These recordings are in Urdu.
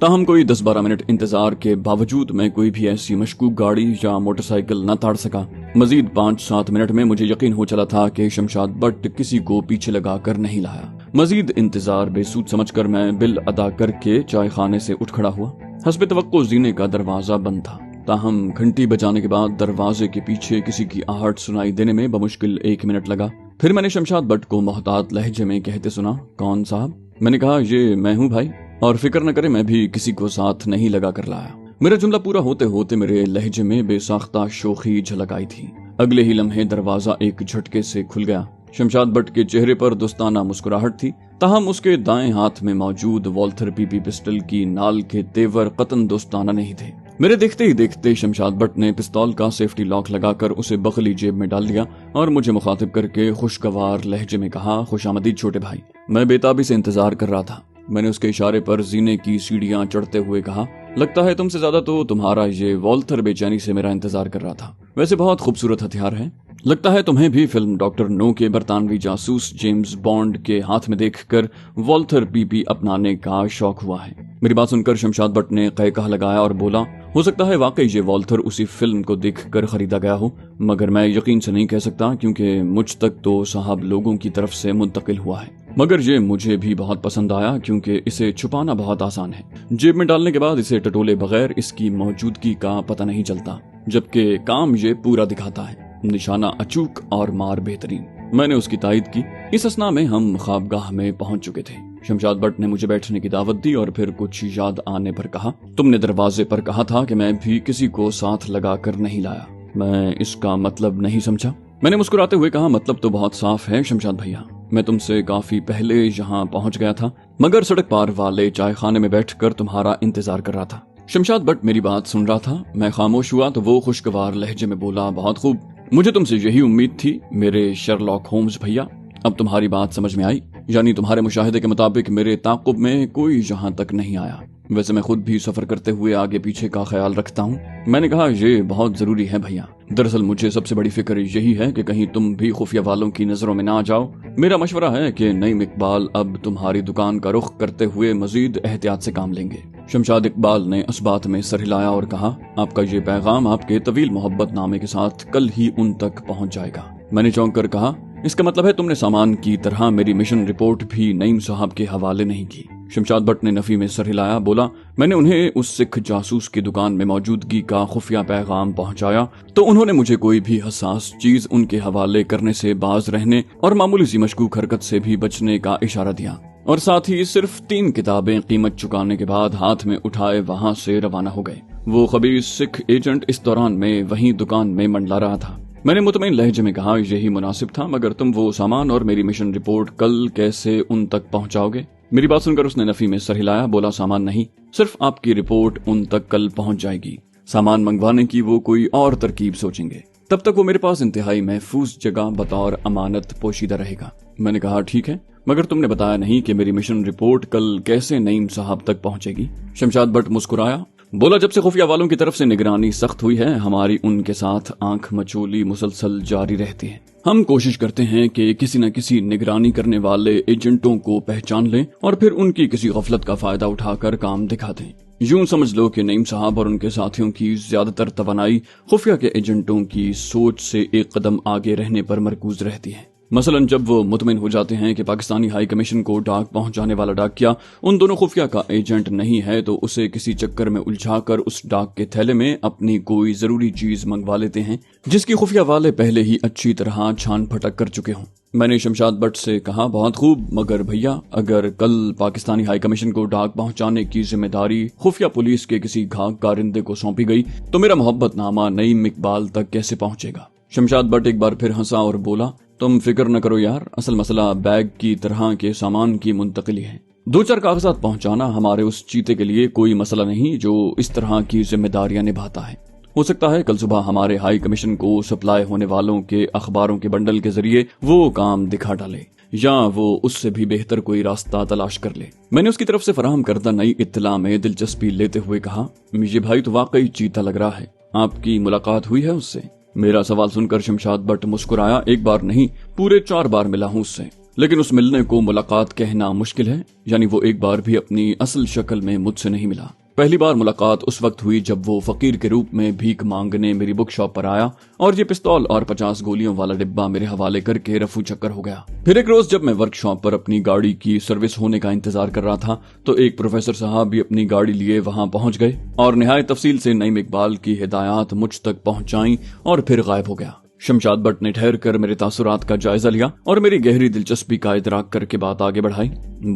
تاہم کوئی 10-12 منٹ انتظار کے باوجود میں کوئی بھی ایسی مشکوک گاڑی یا موٹر سائیکل نہ تاڑ سکا۔ مزید 5-7 منٹ میں مجھے یقین ہو چلا تھا کہ شمشاد بٹ کسی کو پیچھے لگا کر نہیں لایا۔ مزید انتظار بے سود سمجھ کر میں بل ادا کر کے چائے خانے سے اٹھ کھڑا ہوا۔ حسب توقع زینے کا دروازہ بند تھا، تاہم گھنٹی بجانے کے بعد دروازے کے پیچھے کسی کی آہٹ سنائی دینے میں بمشکل 1 منٹ لگا۔ پھر میں نے شمشاد بٹ کو محتاط لہجے میں کہتے سنا، کون صاحب؟ میں نے کہا، یہ میں ہوں بھائی، اور فکر نہ کرے میں بھی کسی کو ساتھ نہیں لگا کر لایا۔ میرا جملہ پورا ہوتے ہوتے میرے لہجے میں بے ساختہ شوخی جھلک آئی تھی۔ اگلے ہی لمحے دروازہ ایک جھٹکے سے کھل گیا۔ شمشاد بٹ کے چہرے پر دوستانہ مسکراہٹ تھی، تاہم اس کے دائیں ہاتھ میں موجود والتھر پی پسٹل کی نال کے تیور قطن دوستانہ نہیں تھے۔ میرے دیکھتے ہی دیکھتے شمشاد بٹ نے پستول کا سیفٹی لاک لگا کر اسے بغلی جیب میں ڈال دیا اور مجھے مخاطب کر کے خوشگوار لہجے میں کہا، خوش آمدید چھوٹے بھائی۔ میں بےتابی سے انتظار کر رہا تھا۔ میں نے اس کے اشارے پر زینے کی سیڑھیاں چڑھتے ہوئے کہا، لگتا ہے تم سے زیادہ تو تمہارا یہ والتھر بے چینی سے میرا انتظار کر رہا تھا۔ ویسے بہت خوبصورت ہتھیار ہے، لگتا ہے تمہیں بھی فلم ڈاکٹر نو کے برطانوی جاسوس جیمز بانڈ کے ہاتھ میں دیکھ کر والتھر پی اپنانے کا شوق ہوا ہے۔ میری بات سن کر شمشاد بٹ نے قہقہ لگایا اور بولا، ہو سکتا ہے واقعی یہ والتھر اسی فلم کو دیکھ کر خریدا گیا ہو، مگر میں یقین سے نہیں کہہ سکتا کیونکہ مجھ تک تو صاحب لوگوں کی طرف سے منتقل ہوا ہے، مگر یہ مجھے بھی بہت پسند آیا کیونکہ اسے چھپانا بہت آسان ہے۔ جیب میں ڈالنے کے بعد اسے ٹٹولے بغیر اس کی موجودگی کا پتہ نہیں چلتا، جبکہ کام یہ پورا دکھاتا ہے، نشانہ اچوک اور مار بہترین۔ میں نے اس کی تائید کی۔ اس اثنا میں ہم خوابگاہ میں پہنچ چکے تھے۔ شمشاد بٹ نے مجھے بیٹھنے کی دعوت دی اور پھر کچھ یاد آنے پر کہا، تم نے دروازے پر کہا تھا کہ میں بھی کسی کو ساتھ لگا کر نہیں لایا، میں اس کا مطلب نہیں سمجھا۔ میں نے مسکراتے ہوئے کہا، مطلب تو بہت صاف ہے شمشاد بھیا، میں تم سے کافی پہلے یہاں پہنچ گیا تھا، مگر سڑک پار والے چائے خانے میں بیٹھ کر تمہارا انتظار کر رہا تھا۔ شمشاد بٹ میری بات سن رہا تھا۔ میں خاموش ہوا تو وہ خوشگوار لہجے میں بولا، بہت خوب، مجھے تم سے یہی امید تھی میرے شرلاک ہومز بھیا۔ اب تمہاری بات سمجھ میں آئی، یعنی تمہارے مشاہدے کے مطابق میرے تعاقب میں کوئی یہاں تک نہیں آیا۔ ویسے میں خود بھی سفر کرتے ہوئے آگے پیچھے کا خیال رکھتا ہوں۔ میں نے کہا، یہ بہت ضروری ہے بھیا، دراصل مجھے سب سے بڑی فکر یہی ہے کہ کہیں تم بھی خفیہ والوں کی نظروں میں نہ آ جاؤ۔ میرا مشورہ ہے کہ نعیم اقبال اب تمہاری دکان کا رخ کرتے ہوئے مزید احتیاط سے کام لیں گے۔ شمشاد اقبال نے اس بات میں سر ہلایا اور کہا، آپ کا یہ پیغام آپ کے طویل محبت نامے کے ساتھ کل ہی ان تک پہنچ جائے گا۔ میں نے چونک کر کہا، اس کا مطلب ہے تم نے سامان کی طرح میری مشن رپورٹ بھی نعیم صاحب کے حوالے نہیں کی؟ شمشاد بٹ نے نفی میں سر ہلایا، بولا، میں نے انہیں اس سکھ جاسوس کی دکان میں موجودگی کا خفیہ پیغام پہنچایا تو انہوں نے مجھے کوئی بھی حساس چیز ان کے حوالے کرنے سے باز رہنے اور معمولی سی مشکوک حرکت سے بھی بچنے کا اشارہ دیا، اور ساتھ ہی صرف 3 کتابیں قیمت چکانے کے بعد ہاتھ میں اٹھائے وہاں سے روانہ ہو گئے۔ وہ خبیث سکھ ایجنٹ اس دوران میں وہیں دکان میں منڈلا رہا تھا۔ میں نے مطمئن لہجے میں کہا، یہی مناسب تھا، مگر تم وہ سامان اور میری مشن رپورٹ کل کیسے ان تک پہنچاؤ گے؟ میری بات سن کر اس نے نفی میں سر ہلایا، بولا، سامان نہیں، صرف آپ کی رپورٹ ان تک کل پہنچ جائے گی، سامان منگوانے کی وہ کوئی اور ترکیب سوچیں گے، تب تک وہ میرے پاس انتہائی محفوظ جگہ بطور امانت پوشیدہ رہے گا۔ میں نے کہا، ٹھیک ہے، مگر تم نے بتایا نہیں کہ میری مشن رپورٹ کل کیسے نعیم صاحب تک پہنچے گی؟ شمشاد بٹ مسکرایا، بولا، جب سے خفیہ والوں کی طرف سے نگرانی سخت ہوئی ہے، ہماری ان کے ساتھ آنکھ مچولی مسلسل جاری رہتی ہے۔ ہم کوشش کرتے ہیں کہ کسی نہ کسی نگرانی کرنے والے ایجنٹوں کو پہچان لیں اور پھر ان کی کسی غفلت کا فائدہ اٹھا کر کام دکھا دیں۔ یوں سمجھ لو کہ نعیم صاحب اور ان کے ساتھیوں کی زیادہ تر توانائی خفیہ کے ایجنٹوں کی سوچ سے ایک قدم آگے رہنے پر مرکوز رہتی ہے۔ مثلا جب وہ مطمئن ہو جاتے ہیں کہ پاکستانی ہائی کمیشن کو ڈاک پہنچانے والا ڈاکیا ان دونوں خفیہ کا ایجنٹ نہیں ہے تو اسے کسی چکر میں الجھا کر اس ڈاک کے تھیلے میں اپنی کوئی ضروری چیز منگوا لیتے ہیں جس کی خفیہ والے پہلے ہی اچھی طرح چھان پھٹک کر چکے ہوں۔ میں نے شمشاد بٹ سے کہا، بہت خوب، مگر بھیا اگر کل پاکستانی ہائی کمیشن کو ڈاک پہنچانے کی ذمہ داری خفیہ پولیس کے کسی گھاگ کارندے کو سونپی گئی تو میرا محبت نامہ نعیم اقبال تک کیسے پہنچے گا؟ شمشاد بٹ ایک بار پھر ہنسا اور بولا، تم فکر نہ کرو یار، اصل مسئلہ بیگ کی طرح کے سامان کی منتقلی ہے۔ 2-4 کاغذات پہنچانا ہمارے اس چیتے کے لیے کوئی مسئلہ نہیں جو اس طرح کی ذمہ داریاں نبھاتا ہے۔ ہو سکتا ہے کل صبح ہمارے ہائی کمیشن کو سپلائی ہونے والوں کے اخباروں کے بنڈل کے ذریعے وہ کام دکھا ڈالے یا وہ اس سے بھی بہتر کوئی راستہ تلاش کر لے۔ میں نے اس کی طرف سے فراہم کردہ نئی اطلاع میں دلچسپی لیتے ہوئے کہا، یہ بھائی تو واقعی چیتا لگ رہا ہے، آپ کی ملاقات ہوئی ہے اس سے؟ میرا سوال سن کر شمشاد بٹ مسکرایا، ایک بار نہیں پورے 4 بار ملا ہوں اس سے۔ لیکن اس ملنے کو ملاقات کہنا مشکل ہے، یعنی وہ ایک بار بھی اپنی اصل شکل میں مجھ سے نہیں ملا۔ پہلی بار ملاقات اس وقت ہوئی جب وہ فقیر کے روپ میں بھیک مانگنے میری بک شاپ پر آیا اور یہ پستول اور 50 گولیوں والا ڈبہ میرے حوالے کر کے رفو چکر ہو گیا۔ پھر ایک روز جب میں ورک شاپ پر اپنی گاڑی کی سروس ہونے کا انتظار کر رہا تھا تو ایک پروفیسر صاحب بھی اپنی گاڑی لیے وہاں پہنچ گئے اور نہایت تفصیل سے نعیم اقبال کی ہدایات مجھ تک پہنچائیں اور پھر غائب ہو گیا۔ شمشاد بٹ نے ٹھہر کر میرے تاثرات کا جائزہ لیا اور میری گہری دلچسپی کا ادراک کر کے بات آگے بڑھائی۔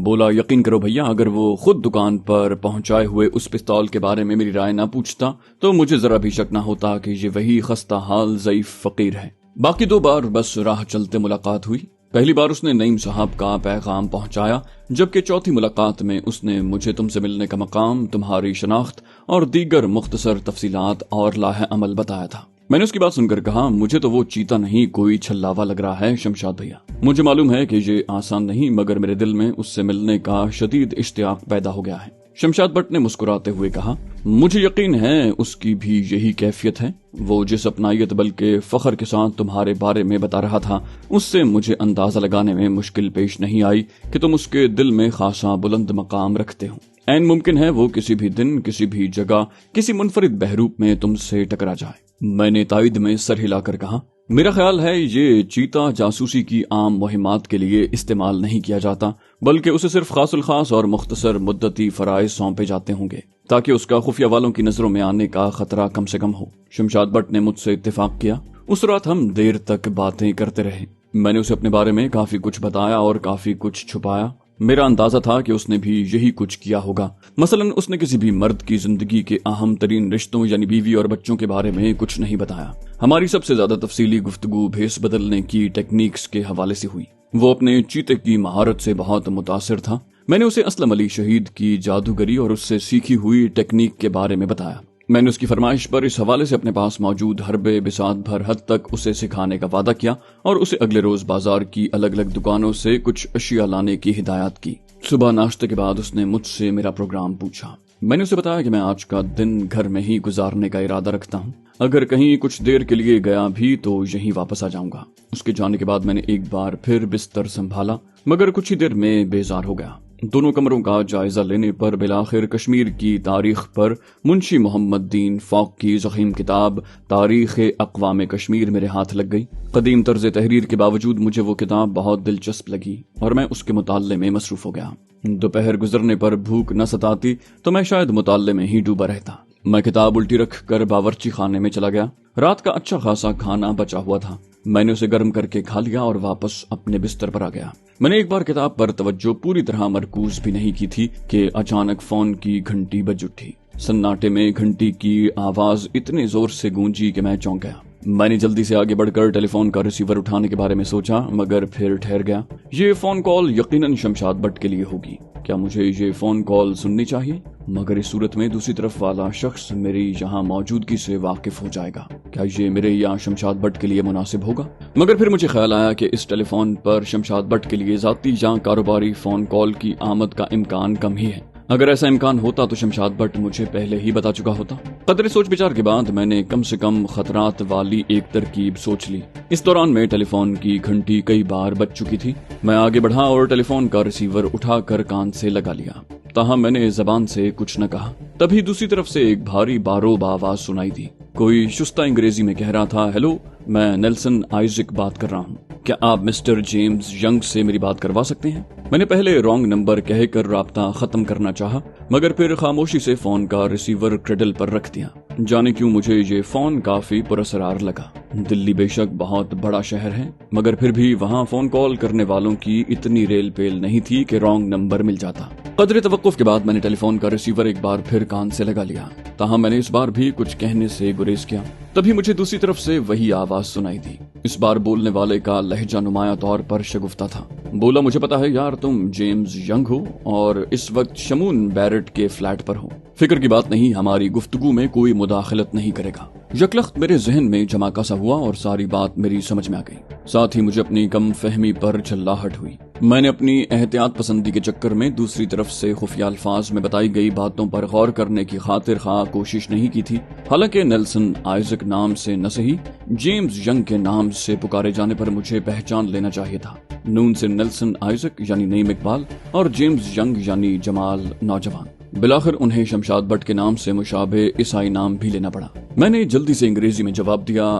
بولا، یقین کرو بھیا، اگر وہ خود دکان پر پہنچائے ہوئے اس پستول کے بارے میں میری رائے نہ پوچھتا تو مجھے ذرا بھی شک نہ ہوتا کہ یہ وہی خستہ حال ضعیف فقیر ہے۔ باقی 2 بار بس راہ چلتے ملاقات ہوئی۔ پہلی بار اس نے نعیم صاحب کا پیغام پہنچایا، جبکہ چوتھی ملاقات میں اس نے مجھے تم سے ملنے کا مقام، تمہاری شناخت اور دیگر مختصر تفصیلات اور لاہ عمل بتایا تھا۔ میں نے اس کی بات سن کر کہا، مجھے تو وہ چیتا نہیں کوئی چھلاوا لگ رہا ہے شمشاد بھیا۔ مجھے معلوم ہے کہ یہ آسان نہیں، مگر میرے دل میں اس سے ملنے کا شدید اشتیاق پیدا ہو گیا ہے۔ شمشاد بٹ نے مسکراتے ہوئے کہا، مجھے یقین ہے اس کی بھی یہی کیفیت ہے۔ وہ جس اپنائیت بلکہ فخر کے ساتھ تمہارے بارے میں بتا رہا تھا، اس سے مجھے اندازہ لگانے میں مشکل پیش نہیں آئی کہ تم اس کے دل میں خاصا بلند مقام رکھتے ہو۔ عین ممکن ہے وہ کسی بھی دن، کسی بھی جگہ، کسی منفرد بہروپ میں تم سے ٹکرا جائے۔ میں نے تائید میں سر ہلا کر کہا، میرا خیال ہے یہ چیتا جاسوسی کی عام مہمات کے لیے استعمال نہیں کیا جاتا، بلکہ اسے صرف خاص الخاص اور مختصر مدتی فرائض سونپے جاتے ہوں گے تاکہ اس کا خفیہ والوں کی نظروں میں آنے کا خطرہ کم سے کم ہو۔ شمشاد بٹ نے مجھ سے اتفاق کیا۔ اس رات ہم دیر تک باتیں کرتے رہے۔ میں نے اسے اپنے بارے میں کافی کچھ بتایا اور کافی کچھ چھپایا۔ میرا اندازہ تھا کہ اس نے بھی یہی کچھ کیا ہوگا۔ مثلا اس نے کسی بھی مرد کی زندگی کے اہم ترین رشتوں یعنی بیوی اور بچوں کے بارے میں کچھ نہیں بتایا۔ ہماری سب سے زیادہ تفصیلی گفتگو بھیس بدلنے کی ٹیکنیکس کے حوالے سے ہوئی۔ وہ اپنے چیتے کی مہارت سے بہت متاثر تھا۔ میں نے اسے اسلم علی شہید کی جادوگری اور اس سے سیکھی ہوئی ٹیکنیک کے بارے میں بتایا۔ میں نے اس کی فرمائش پر اس حوالے سے اپنے پاس موجود حربے بساط بھر حد تک اسے سکھانے کا وعدہ کیا اور اسے اگلے روز بازار کی الگ الگ دکانوں سے کچھ اشیاء لانے کی ہدایات کی۔ صبح ناشتے کے بعد اس نے مجھ سے میرا پروگرام پوچھا۔ میں نے اسے بتایا کہ میں آج کا دن گھر میں ہی گزارنے کا ارادہ رکھتا ہوں۔ اگر کہیں کچھ دیر کے لیے گیا بھی تو یہیں واپس آ جاؤں گا۔ اس کے جانے کے بعد میں نے ایک بار پھر بستر سنبھالا، مگر کچھ ہی دیر میں بیزار ہو گیا۔ دونوں کمروں کا جائزہ لینے پر بالآخر کشمیر کی تاریخ پر منشی محمد دین فوق کی ضخیم کتاب تاریخ اقوام کشمیر میرے ہاتھ لگ گئی۔ قدیم طرز تحریر کے باوجود مجھے وہ کتاب بہت دلچسپ لگی اور میں اس کے مطالعے میں مصروف ہو گیا۔ دوپہر گزرنے پر بھوک نہ ستاتی تو میں شاید مطالعے میں ہی ڈوبا رہتا۔ میں کتاب الٹی رکھ کر باورچی خانے میں چلا گیا۔ رات کا اچھا خاصا کھانا بچا ہوا تھا۔ میں نے اسے گرم کر کے کھا لیا اور واپس اپنے بستر پر آ گیا۔ میں نے ایک بار کتاب پر توجہ پوری طرح مرکوز بھی نہیں کی تھی کہ اچانک فون کی گھنٹی بج اٹھی۔ سناٹے میں گھنٹی کی آواز اتنے زور سے گونجی کہ میں چونک گیا۔ میں نے جلدی سے آگے بڑھ کر ٹیلی فون کا ریسیور اٹھانے کے بارے میں سوچا، مگر پھر ٹھہر گیا۔ یہ فون کال یقیناً شمشاد بٹ کے لیے ہوگی۔ کیا مجھے یہ فون کال سننی چاہیے؟ مگر اس صورت میں دوسری طرف والا شخص میری یہاں موجودگی سے واقف ہو جائے گا۔ کیا یہ میرے یا شمشاد بٹ کے لیے مناسب ہوگا؟ مگر پھر مجھے خیال آیا کہ اس ٹیلی فون پر شمشاد بٹ کے لیے ذاتی یا کاروباری فون کال کی آمد کا امکان کم ہی ہے۔ اگر ایسا امکان ہوتا تو شمشاد بٹ مجھے پہلے ہی بتا چکا ہوتا۔ قدرے سوچ بچار کے بعد میں نے کم سے کم خطرات والی ایک ترکیب سوچ لی۔ اس دوران میں ٹیلی فون کی گھنٹی کئی بار بج چکی تھی۔ میں آگے بڑھا اور ٹیلی فون کا ریسیور اٹھا کر کان سے لگا لیا، تاہم میں نے زبان سے کچھ نہ کہا۔ تبھی دوسری طرف سے ایک بھاری باروب آواز سنائی دی۔ کوئی شستہ انگریزی میں کہہ رہا تھا، ہیلو، میں نیلسن آئزک بات کر رہا ہوں۔ کیا آپ مسٹر جیمز ینگ سے میری بات کروا سکتے ہیں؟ میں نے پہلے رانگ نمبر کہہ کر رابطہ ختم کرنا چاہا، مگر پھر خاموشی سے فون کا ریسیور کریڈل پر رکھ دیا۔ جانے کیوں مجھے یہ فون کافی پراسرار لگا۔ دلی بے شک بہت بڑا شہر ہے، مگر پھر بھی وہاں فون کال کرنے والوں کی اتنی ریل پیل نہیں تھی کہ رانگ نمبر مل جاتا۔ قدر توقف کے بعد میں نے ٹیلی فون کا ریسیور ایک بار پھر کان سے لگا لیا، تاہم میں نے اس بار بھی کچھ کہنے سے گریز کیا۔ تبھی مجھے دوسری طرف سے وہی آواز سنائی دی۔ اس بار بولنے والے کا لہجہ نمایاں طور پر شگفتہ تھا۔ بولا، مجھے پتا ہے یار، تم جیمز ینگ ہو اور اس وقت شمون بیرٹ کے فلیٹ پر ہو۔ فکر کی بات نہیں، ہماری گفتگو میں کوئی مداخلت نہیں کرے گا۔ یکلخت میرے ذہن میں جماکا سا ہوا اور ساری بات میری سمجھ میں آ گئی۔ ساتھ ہی مجھے اپنی کم فہمی پر جھلاہٹ ہوئی۔ میں نے اپنی احتیاط پسندی کے چکر میں دوسری طرف سے خفیہ الفاظ میں بتائی گئی باتوں پر غور کرنے کی خاطر خواہ کوشش نہیں کی تھی. حالانکہ نیلسن آئزک نام سے نہ صحیح جیمز ینگ کے نام سے پکارے جانے پر مجھے پہچان لینا چاہیے تھا. نون سے نیلسن آئزک یعنی نعیم اقبال اور جیمز ینگ یعنی جمال نوجوان. بلاخر انہیں شمشاد بٹ کے نام سے مشابہ عیسائی نام بھی لینا پڑا. میں نے جلدی سے انگریزی میں جواب دیا،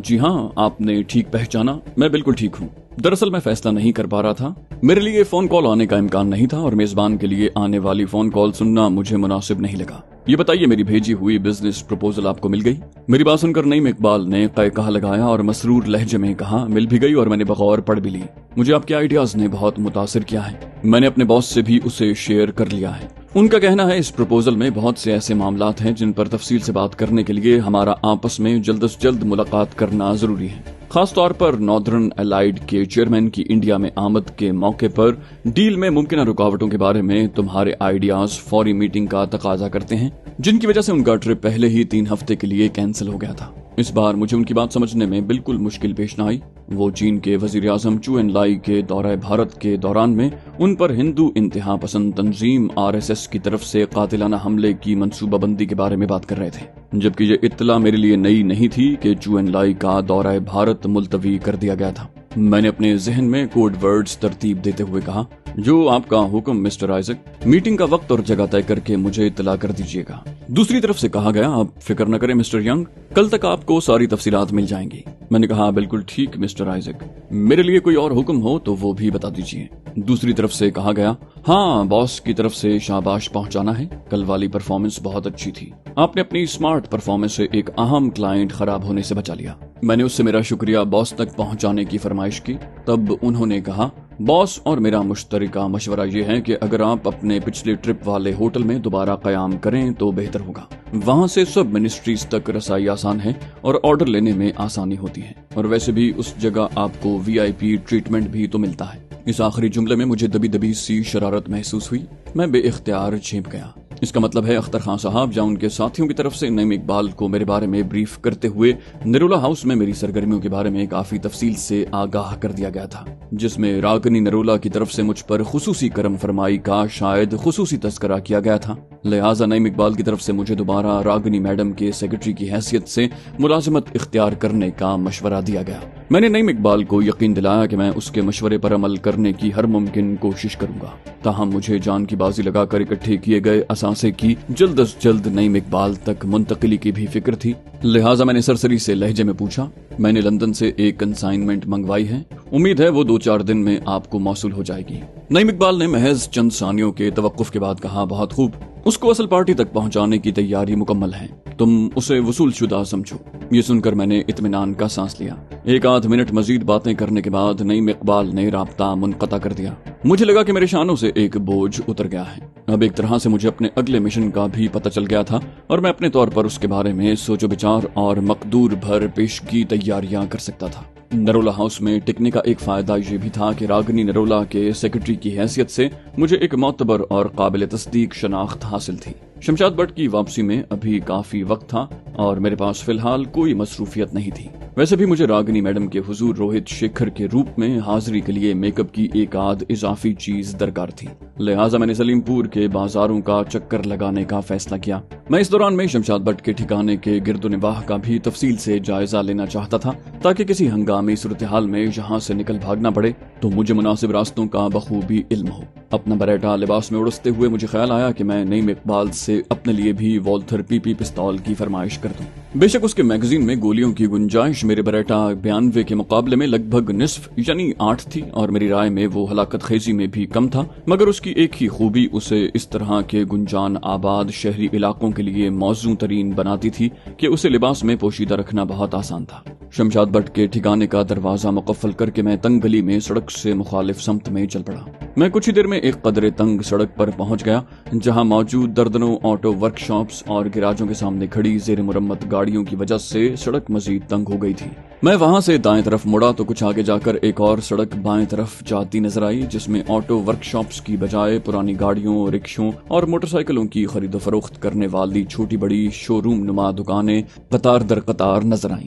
جی ہاں آپ نے ٹھیک پہچانا، میں بالکل ٹھیک ہوں. دراصل میں فیصلہ نہیں کر پا رہا تھا. میرے لیے فون کال آنے کا امکان نہیں تھا اور میزبان کے لیے آنے والی فون کال سننا مجھے مناسب نہیں لگا. یہ بتائیے میری بھیجی ہوئی بزنس پروپوزل آپ کو مل گئی؟ میری بات سن کر نعیم اقبال نے قہقہہ لگایا اور مسرور لہجے میں کہا، مل بھی گئی اور میں نے بغور پڑھ بھی لی. مجھے آپ کے آئیڈیاز نے بہت متاثر کیا ہے. میں نے اپنے باس سے بھی اسے شیئر کر لیا ہے. ان کا کہنا ہے اس پروپوزل میں بہت سے ایسے معاملات ہیں جن پر تفصیل سے بات کرنے کے لیے ہمارا آپس میں جلد از جلد ملاقات کرنا ضروری ہے. خاص طور پر ناردرن الائیڈ کے چیئرمین کی انڈیا میں آمد کے موقع پر ڈیل میں ممکنہ رکاوٹوں کے بارے میں تمہارے آئیڈیاز فوری میٹنگ کا تقاضا کرتے ہیں، جن کی وجہ سے ان کا ٹرپ پہلے ہی 3 ہفتے کے لیے کینسل ہو گیا تھا. اس بار مجھے ان کی بات سمجھنے میں بالکل مشکل پیش نہ آئی. وہ چین کے وزیر اعظم چو این لائی کے دورہ بھارت کے دوران میں ان پر ہندو انتہا پسند تنظیم RSS کی طرف سے قاتلانہ حملے کی منصوبہ بندی کے بارے میں بات کر رہے تھے، جبکہ یہ اطلاع میرے لیے نئی نہیں تھی کہ چو این لائی کا دورہ بھارت ملتوی کر دیا گیا تھا. میں نے اپنے ذہن میں کوڈ ورڈز ترتیب دیتے ہوئے کہا، جو آپ کا حکم مسٹر آئزک. میٹنگ کا وقت اور جگہ طے کر کے مجھے اطلاع کر دیجیے گا. دوسری طرف سے کہا گیا، آپ فکر نہ کریں مسٹر ینگ، کل تک آپ کو ساری تفصیلات مل جائیں گی. میں نے کہا، بالکل ٹھیک مسٹر آئزک، میرے لیے کوئی اور حکم ہو تو وہ بھی بتا دیجیے. دوسری طرف سے کہا گیا، ہاں باس کی طرف سے شاباش پہنچانا ہے، کل والی پرفارمنس بہت اچھی تھی، آپ نے اپنی اسمارٹ پرفارمنس سے ایک اہم کلائنٹ خراب ہونے سے بچا لیا. میں نے اس سے میرا شکریہ باس تک پہنچانے کی فرمائش کی. تب انہوں نے کہا، باس اور میرا مشترکہ مشورہ یہ ہے کہ اگر آپ اپنے پچھلے ٹرپ والے ہوٹل میں دوبارہ قیام کریں تو بہتر ہوگا. وہاں سے سب منسٹریز تک رسائی آسان ہے اور آرڈر لینے میں آسانی ہوتی ہے، اور ویسے بھی اس جگہ آپ کو VIP ٹریٹمنٹ بھی تو ملتا ہے. اس آخری جملے میں مجھے دبی دبی سی شرارت محسوس ہوئی. میں بے اختیار جھینپ گیا. اس کا مطلب ہے اختر خان صاحب یا ان کے ساتھیوں کی طرف سے نعیم اقبال کو میرے بارے میں بریف کرتے ہوئے نرولا ہاؤس میں میری سرگرمیوں کے بارے میں کافی تفصیل سے آگاہ کر دیا گیا تھا، جس میں راگنی نرولا کی طرف سے مجھ پر خصوصی کرم فرمائی کا شاید خصوصی تذکرہ کیا گیا تھا. لہٰذا نعیم اقبال کی طرف سے مجھے دوبارہ راگنی میڈم کے سیکرٹری کی حیثیت سے ملازمت اختیار کرنے کا مشورہ دیا گیا. میں نے نعیم اقبال کو یقین دلایا کہ میں اس کے مشورے پر عمل کرنے کی ہر ممکن کوشش کروں گا. تاہم مجھے جان کی بازی لگا کر اکٹھے کیے گئے اثاثے کی جلد از جلد نعیم اقبال تک منتقلی کی بھی فکر تھی. لہٰذا میں نے سرسری سے لہجے میں پوچھا، میں نے لندن سے ایک کنسائنمنٹ منگوائی ہے، امید ہے وہ 2-4 دن میں آپ کو موصول ہو جائے گی. نعیم اقبال نے محض چند ثانیوں کے توقف کے بعد کہا، بہت خوب، اس کو اصل پارٹی تک پہنچانے کی تیاری مکمل ہے، تم اسے وصول شدہ سمجھو. یہ سن کر میں نے اطمینان کا سانس لیا. 1-8 منٹ مزید باتیں کرنے کے بعد نعیم اقبال نے رابطہ منقطع کر دیا. مجھے لگا کہ میرے شانوں سے ایک بوجھ اتر گیا ہے. اب ایک طرح سے مجھے اپنے اگلے مشن کا بھی پتہ چل گیا تھا اور میں اپنے طور پر اس کے بارے میں سوچ و بچار اور مقدور بھر پیشگی تیاریاں کر سکتا تھا. نرولا ہاؤس میں ٹکنے کا ایک فائدہ یہ بھی تھا کہ راگنی نرولا کے سیکرٹری کی حیثیت سے مجھے ایک معتبر اور قابل تصدیق شناخت حاصل تھی. شمشاد بٹ کی واپسی میں ابھی کافی وقت تھا اور میرے پاس فی الحال کوئی مصروفیت نہیں تھی. ویسے بھی مجھے راگنی میڈم کے حضور روہت شیکھر کے روپ میں حاضری کے لیے میک اپ کی 1-8 اضافی چیز درکار تھی. لہٰذا میں نے سلیم پور کے بازاروں کا چکر لگانے کا فیصلہ کیا. میں اس دوران میں شمشاد بٹ کے ٹھکانے کے گرد و نواح کا بھی تفصیل سے جائزہ لینا چاہتا تھا تاکہ کسی ہنگامی صورتحال میں یہاں سے نکل بھاگنا پڑے تو مجھے مناسب راستوں کا بخوبی علم ہو. اپنا بریٹا لباس میں اڑستے ہوئے مجھے خیال آیا کہ میں نعیم اقبال سے اپنے لیے بھی والتھر PP پستول کی فرمائش کر دوں. بے شک اس کے میگزین میں گولیوں کی گنجائش میرے بریٹا 92 کے مقابلے میں لگ بھگ نصف یعنی 8 تھی اور میری رائے میں وہ ہلاکت خیزی میں بھی کم تھا، مگر اس کی ایک ہی خوبی اسے اس طرح کے گنجان آباد شہری علاقوں کے لیے موزوں ترین بناتی تھی کہ اسے لباس میں پوشیدہ رکھنا بہت آسان تھا. شمشاد بٹ کے ٹھکانے کا دروازہ مقفل کر کے میں تنگ گلی میں سڑک سے مخالف سمت میں چل پڑا. میں کچھ ہی دیر میں ایک قدرے تنگ سڑک پر پہنچ گیا جہاں موجود دردنوں آٹو ورک شاپس اور گراجوں کے سامنے کھڑی زیر مرمت گاڑیوں کی وجہ سے سڑک مزید تنگ ہو گئی تھی. میں وہاں سے دائیں طرف مڑا تو کچھ آگے جا کر ایک اور سڑک بائیں طرف جاتی نظر آئی جس میں آٹو ورک شاپس کی بجائے پرانی گاڑیوں، رکشوں اور موٹر سائیکلوں کی خرید و فروخت کرنے والی چھوٹی بڑی شو روم نما دکانیں قطار در قطار نظر آئیں.